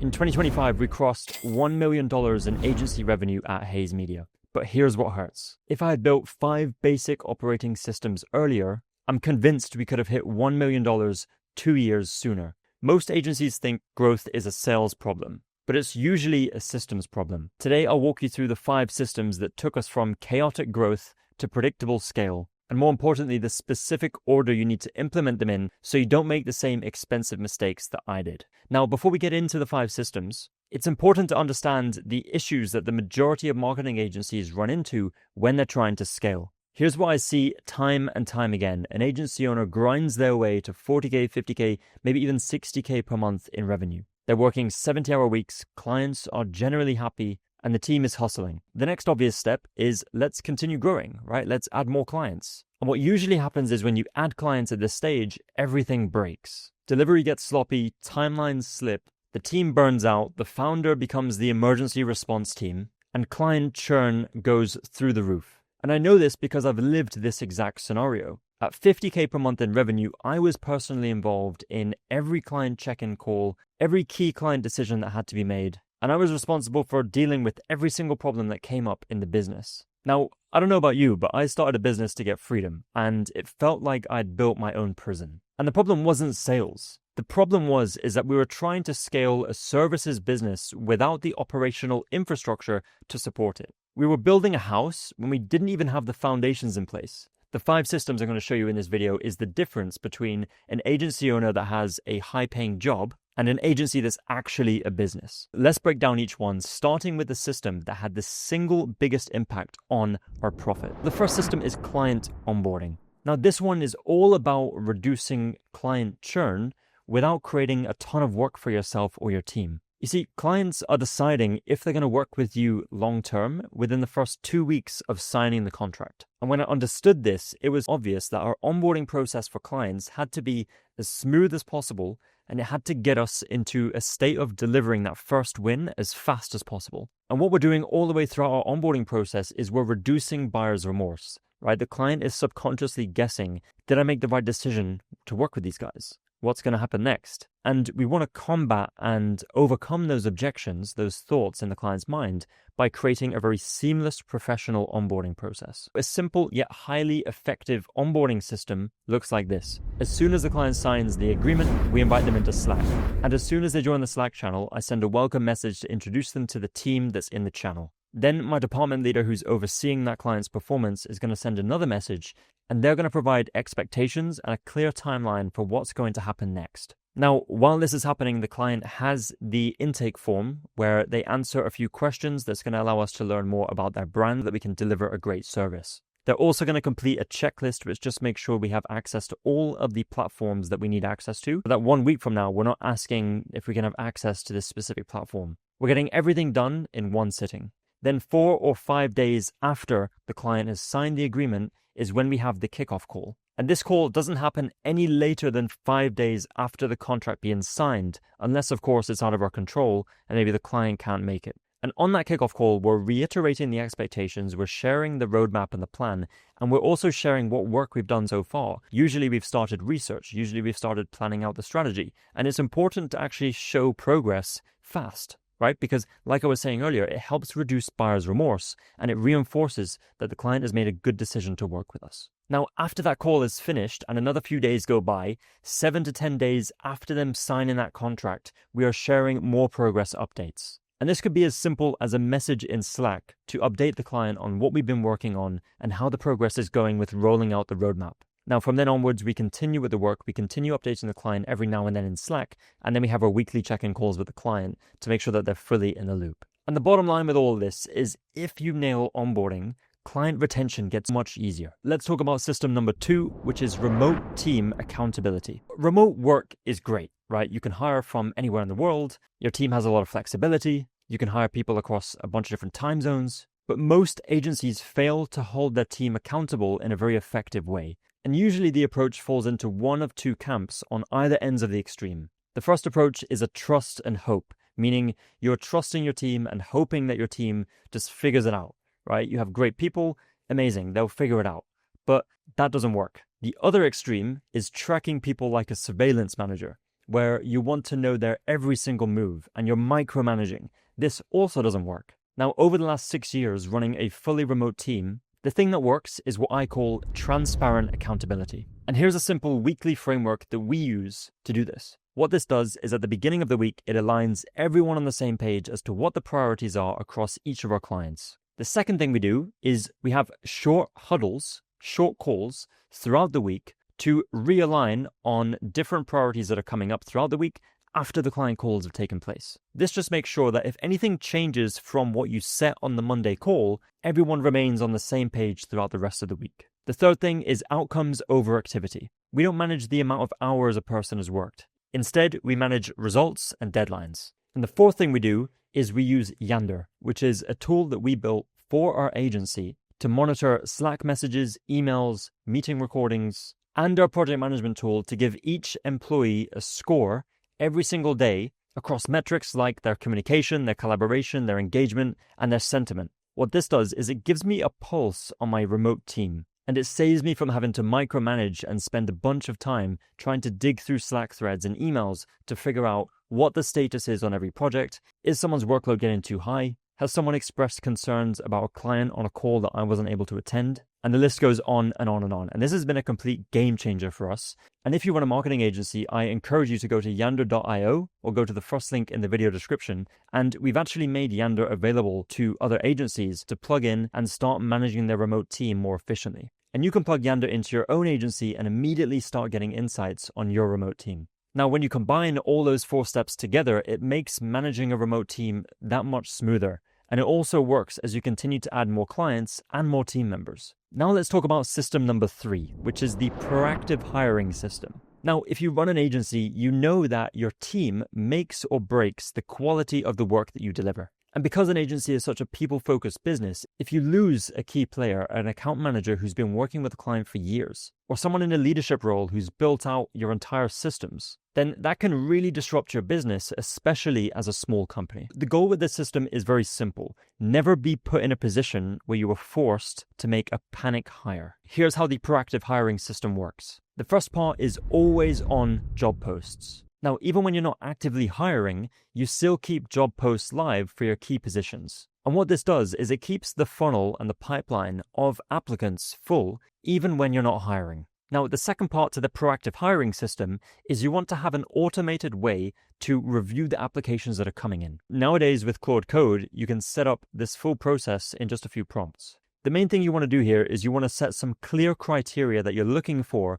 In 2025, we crossed $1 million in agency revenue at Hayes Media. But here's what hurts. If I had built 5 basic operating systems earlier, I'm convinced we could have hit $1 million 2 years sooner. Most agencies think growth is a sales problem, but it's usually a systems problem. Today, I'll walk you through the 5 systems that took us from chaotic growth to predictable scale, and more importantly, the specific order you need to implement them in so you don't make the same expensive mistakes that I did. Now, before we get into the 5 systems, it's important to understand the issues that the majority of marketing agencies run into when they're trying to scale. Here's what I see time and time again. An agency owner grinds their way to 40K, 50K, maybe even 60K per month in revenue. They're working 70-hour weeks, clients are generally happy, and the team is hustling. The next obvious step is let's continue growing, right? Let's add more clients. And what usually happens is when you add clients at this stage, everything breaks. Delivery gets sloppy, timelines slip, the team burns out, the founder becomes the emergency response team, and client churn goes through the roof. And I know this because I've lived this exact scenario. At 50K per month in revenue, I was personally involved in every client check-in call, every key client decision that had to be made, and I was responsible for dealing with every single problem that came up in the business. Now, I don't know about you, but I started a business to get freedom, and it felt like I'd built my own prison. And the problem wasn't sales. The problem is that we were trying to scale a services business without the operational infrastructure to support it. We were building a house when we didn't even have the foundations in place. The 5 systems I'm going to show you in this video is the difference between an agency owner that has a high-paying job and an agency that's actually a business. Let's break down each one, starting with the system that had the single biggest impact on our profit. The first system is client onboarding. Now, this one is all about reducing client churn without creating a ton of work for yourself or your team. You see, clients are deciding if they're going to work with you long-term within the first 2 weeks of signing the contract. And when I understood this, it was obvious that our onboarding process for clients had to be as smooth as possible, and it had to get us into a state of delivering that first win as fast as possible. And what we're doing all the way throughout our onboarding process is we're reducing buyer's remorse, right? The client is subconsciously guessing, did I make the right decision to work with these guys? What's going to happen next? And we want to combat and overcome those objections, those thoughts in the client's mind by creating a very seamless professional onboarding process. A simple yet highly effective onboarding system looks like this. As soon as the client signs the agreement, we invite them into Slack. And as soon as they join the Slack channel, I send a welcome message to introduce them to the team that's in the channel. Then my department leader who's overseeing that client's performance is going to send another message, and they're going to provide expectations and a clear timeline for what's going to happen next. Now, while this is happening, the client has the intake form where they answer a few questions that's going to allow us to learn more about their brand, that we can deliver a great service. They're also going to complete a checklist which just makes sure we have access to all of the platforms that we need access to, so that 1 week from now, we're not asking if we can have access to this specific platform. We're getting everything done in one sitting. Then 4 or 5 days after the client has signed the agreement is when we have the kickoff call. And this call doesn't happen any later than 5 days after the contract being signed, unless of course it's out of our control and maybe the client can't make it. And on that kickoff call, we're reiterating the expectations, we're sharing the roadmap and the plan, and we're also sharing what work we've done so far. Usually we've started research, usually we've started planning out the strategy, and it's important to actually show progress fast. Right? Because like I was saying earlier, it helps reduce buyer's remorse and it reinforces that the client has made a good decision to work with us. Now, after that call is finished and another few days go by, 7 to 10 days after them signing that contract, we are sharing more progress updates. And this could be as simple as a message in Slack to update the client on what we've been working on and how the progress is going with rolling out the roadmap. Now, from then onwards, we continue with the work, we continue updating the client every now and then in Slack, and then we have our weekly check-in calls with the client to make sure that they're fully in the loop. And the bottom line with all this is if you nail onboarding, client retention gets much easier. Let's talk about system number 2, which is remote team accountability. Remote work is great, right? You can hire from anywhere in the world, your team has a lot of flexibility, you can hire people across a bunch of different time zones, but most agencies fail to hold their team accountable in a very effective way. And usually the approach falls into one of 2 camps on either ends of the extreme. The first approach is a trust and hope, meaning you're trusting your team and hoping that your team just figures it out, right? You have great people, amazing, they'll figure it out. But that doesn't work. The other extreme is tracking people like a surveillance manager, where you want to know their every single move and you're micromanaging. This also doesn't work. Now, over the last 6 years running a fully remote team, the thing that works is what I call transparent accountability. And here's a simple weekly framework that we use to do this. What this does is at the beginning of the week, it aligns everyone on the same page as to what the priorities are across each of our clients. The second thing we do is we have short huddles, short calls throughout the week to realign on different priorities that are coming up throughout the week after the client calls have taken place. This just makes sure that if anything changes from what you set on the Monday call, everyone remains on the same page throughout the rest of the week. The third thing is outcomes over activity. We don't manage the amount of hours a person has worked. Instead, we manage results and deadlines. And the fourth thing we do is we use Yandr, which is a tool that we built for our agency to monitor Slack messages, emails, meeting recordings, and our project management tool to give each employee a score every single day across metrics like their communication, their collaboration, their engagement, and their sentiment. What this does is it gives me a pulse on my remote team, and it saves me from having to micromanage and spend a bunch of time trying to dig through Slack threads and emails to figure out what the status is on every project. Is someone's workload getting too high? Has someone expressed concerns about a client on a call that I wasn't able to attend? And the list goes on and on and on. And this has been a complete game changer for us. And if you run a marketing agency, I encourage you to go to yandr.io or go to the first link in the video description. And we've actually made Yandr available to other agencies to plug in and start managing their remote team more efficiently. And you can plug Yandr into your own agency and immediately start getting insights on your remote team. Now, when you combine all those 4 steps together, it makes managing a remote team that much smoother. And it also works as you continue to add more clients and more team members. Now let's talk about system number 3, which is the proactive hiring system. Now, if you run an agency, you know that your team makes or breaks the quality of the work that you deliver. And because an agency is such a people-focused business, if you lose a key player, an account manager who's been working with a client for years, or someone in a leadership role who's built out your entire systems, then that can really disrupt your business, especially as a small company. The goal with this system is very simple. Never be put in a position where you are forced to make a panic hire. Here's how the proactive hiring system works. The first part is always on job posts. Now, even when you're not actively hiring, you still keep job posts live for your key positions. And what this does is it keeps the funnel and the pipeline of applicants full, even when you're not hiring. Now, the second part to the proactive hiring system is you want to have an automated way to review the applications that are coming in. Nowadays, with Claude Code, you can set up this full process in just a few prompts. The main thing you want to do here is you want to set some clear criteria that you're looking for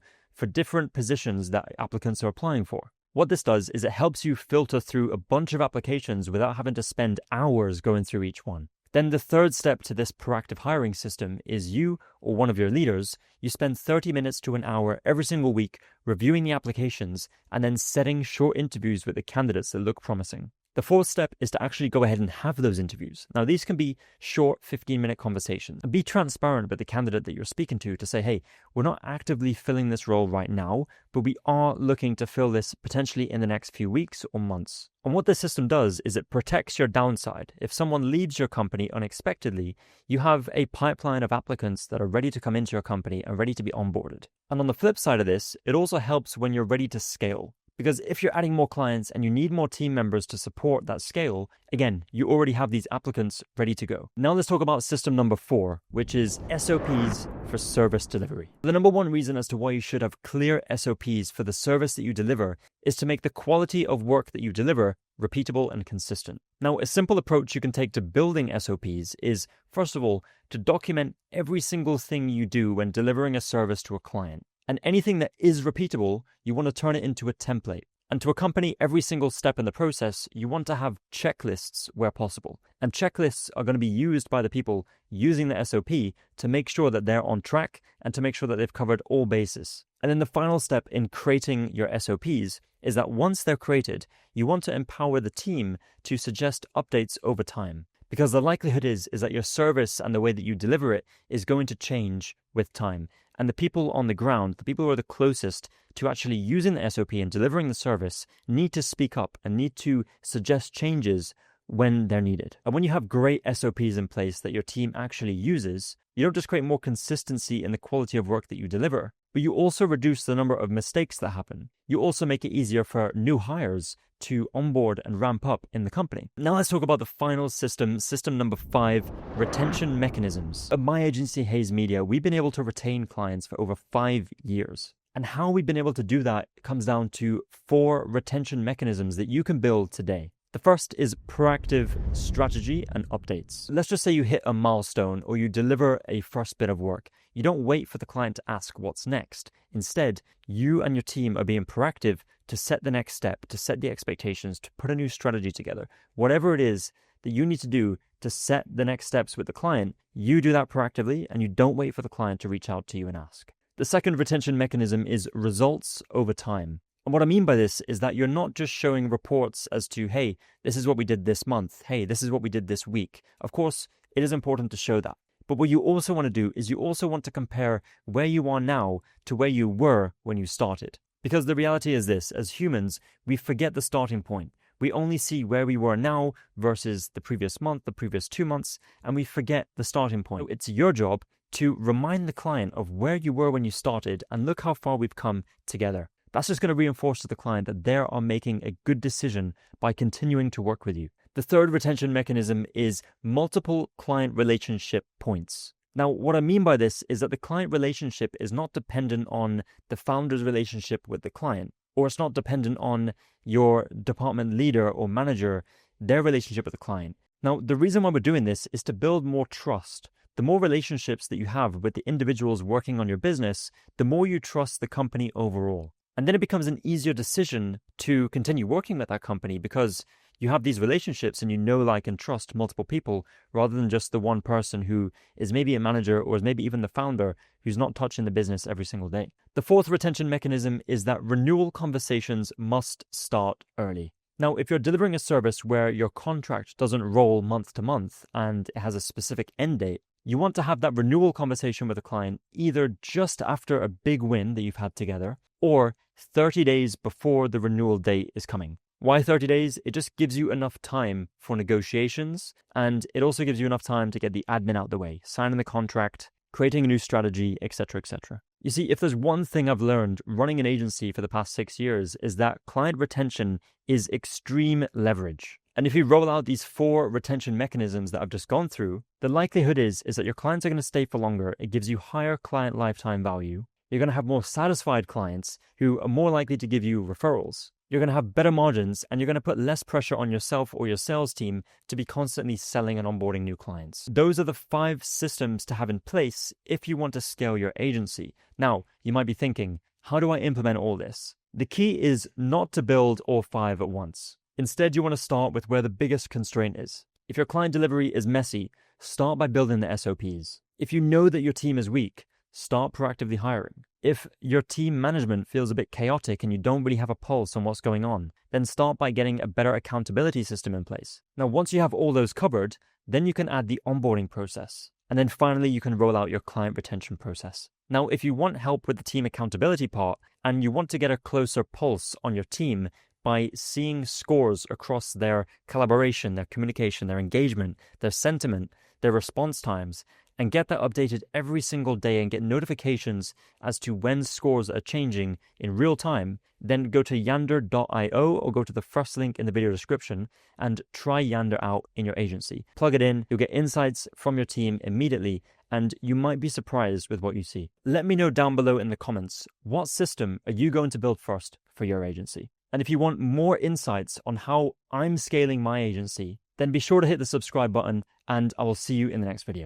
different positions that applicants are applying for. What this does is it helps you filter through a bunch of applications without having to spend hours going through each one. Then the third step to this proactive hiring system is you or one of your leaders, you spend 30 minutes to an hour every single week reviewing the applications and then setting short interviews with the candidates that look promising. The fourth step is to actually go ahead and have those interviews. Now, these can be short 15-minute conversations. And be transparent with the candidate that you're speaking to say, hey, we're not actively filling this role right now, but we are looking to fill this potentially in the next few weeks or months. And what this system does is it protects your downside. If someone leaves your company unexpectedly, you have a pipeline of applicants that are ready to come into your company and ready to be onboarded. And on the flip side of this, it also helps when you're ready to scale. Because if you're adding more clients and you need more team members to support that scale, again, you already have these applicants ready to go. Now let's talk about system number 4, which is SOPs for service delivery. The number one reason as to why you should have clear SOPs for the service that you deliver is to make the quality of work that you deliver repeatable and consistent. Now, a simple approach you can take to building SOPs is, first of all, to document every single thing you do when delivering a service to a client. And anything that is repeatable, you want to turn it into a template. And to accompany every single step in the process, you want to have checklists where possible. And checklists are going to be used by the people using the SOP to make sure that they're on track and to make sure that they've covered all bases. And then the final step in creating your SOPs is that once they're created, you want to empower the team to suggest updates over time. Because the likelihood is that your service and the way that you deliver it is going to change with time. And the people on the ground, the people who are the closest to actually using the SOP and delivering the service, need to speak up and need to suggest changes when they're needed. And when you have great SOPs in place that your team actually uses, you don't just create more consistency in the quality of work that you deliver, but you also reduce the number of mistakes that happen. You also make it easier for new hires to onboard and ramp up in the company. Now let's talk about the final system number 5, retention mechanisms. At my agency, Hayes Media, we've been able to retain clients for over 5 years. And how we've been able to do that comes down to 4 retention mechanisms that you can build today. The first is proactive strategy and updates. Let's just say you hit a milestone or you deliver a first bit of work. You don't wait for the client to ask what's next. Instead, you and your team are being proactive to set the next step, to set the expectations, to put a new strategy together. Whatever it is that you need to do to set the next steps with the client, you do that proactively and you don't wait for the client to reach out to you and ask. The second retention mechanism is results over time. And what I mean by this is that you're not just showing reports as to, hey, this is what we did this month. Hey, this is what we did this week. Of course, it is important to show that. But what you also want to do is you also want to compare where you are now to where you were when you started. Because the reality is this, as humans, we forget the starting point. We only see where we were now versus the previous month, the previous 2 months, and we forget the starting point. It's your job to remind the client of where you were when you started and look how far we've come together. That's just going to reinforce to the client that they are making a good decision by continuing to work with you. The third retention mechanism is multiple client relationship points. Now, what I mean by this is that the client relationship is not dependent on the founder's relationship with the client, or it's not dependent on your department leader or manager, their relationship with the client. Now, the reason why we're doing this is to build more trust. The more relationships that you have with the individuals working on your business, the more you trust the company overall. And then it becomes an easier decision to continue working with that company because you have these relationships and you know, like, and trust multiple people rather than just the one person who is maybe a manager or is maybe even the founder who's not touching the business every single day. The fourth retention mechanism is that renewal conversations must start early. Now, if you're delivering a service where your contract doesn't roll month to month and it has a specific end date, you want to have that renewal conversation with a client either just after a big win that you've had together or 30 days before the renewal date is coming. Why 30 days? It just gives you enough time for negotiations, and it also gives you enough time to get the admin out the way, signing the contract, creating a new strategy, etc., etc. You see, if there's one thing I've learned running an agency for the past 6 years is that client retention is extreme leverage. And if you roll out these 4 retention mechanisms that I've just gone through, the likelihood is that your clients are going to stay for longer. It gives you higher client lifetime value. You're going to have more satisfied clients who are more likely to give you referrals. You're going to have better margins, and you're going to put less pressure on yourself or your sales team to be constantly selling and onboarding new clients. Those are the 5 systems to have in place if you want to scale your agency. Now, you might be thinking, how do I implement all this? The key is not to build all 5 at once. Instead, you want to start with where the biggest constraint is. If your client delivery is messy, start by building the SOPs. If you know that your team is weak, start proactively hiring. If your team management feels a bit chaotic and you don't really have a pulse on what's going on, then start by getting a better accountability system in place. Now, once you have all those covered, then you can add the onboarding process. And then finally, you can roll out your client retention process. Now, if you want help with the team accountability part and you want to get a closer pulse on your team by seeing scores across their collaboration, their communication, their engagement, their sentiment, their response times, and get that updated every single day and get notifications as to when scores are changing in real time, then go to Yander.io or go to the first link in the video description and try Yander out in your agency. Plug it in, you'll get insights from your team immediately, and you might be surprised with what you see. Let me know down below in the comments, what system are you going to build first for your agency? And if you want more insights on how I'm scaling my agency, then be sure to hit the subscribe button, and I will see you in the next video.